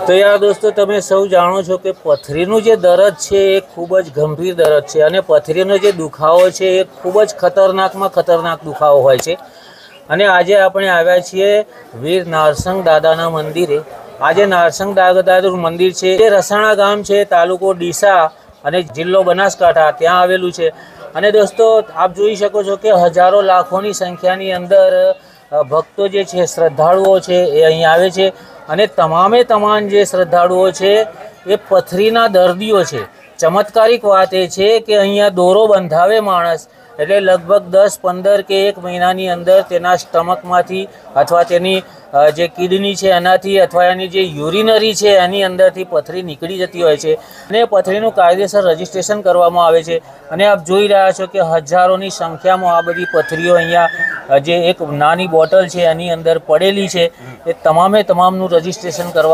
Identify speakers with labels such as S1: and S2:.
S1: तो यार दोस्तों તમે સૌ જાણો છો કે પથરીનું જે દર્દ છે એ ખૂબ જ ગંભીર દર્દ છે અને પથરીનો જે દુખાવો છે એ ખૂબ જ ખતરનાકમાં ખતરનાક દુખાવો હોય છે અને આજે આપણે આવ્યા છીએ વીર નારસંગ દાદાના મંદિરે। આજે નારસંગ દાદાનું મંદિર છે એ રસાણા ગામ છે, તાલુકો ડીસા અને જિલ્લો બનાસકાંઠા ત્યાં આવેલું છે। અને દોસ્તો આપ જોઈ શકો છો કે હજારો લાખોની સંખ્યાની અંદર ભક્તો જે છે, શ્રદ્ધાળુઓ છે એ અહીં આવે છે અને તમામે તમામ જે શ્રદ્ધાળુઓ છે એ પથરીના દર્દીઓ છે। ચમત્કારિક વાત એ છે કે અહીંયા દોરો બંધાવે માણસ એટલે લગભગ 10-15 કે 1 મહિનાની અંદર તેના સ્ટમકમાંથી અથવા તેની જે કિડની છે એનાથી અથવા એની જે યુરિનરી છે એની અંદરથી પથરી નીકળી જતી હોય છે અને પથરીનું કાયદેસર રજિસ્ટ્રેશન કરવામાં આવે છે। અને આપ જોઈ રહ્યા છો કે હજારોની સંખ્યામાં આ બધી પથરીઓ અહીંયા જે એક નાની બોટલ છે એની અંદર પડેલી છે, એ તમામે તમામનું રજિસ્ટ્રેશન કરવામાં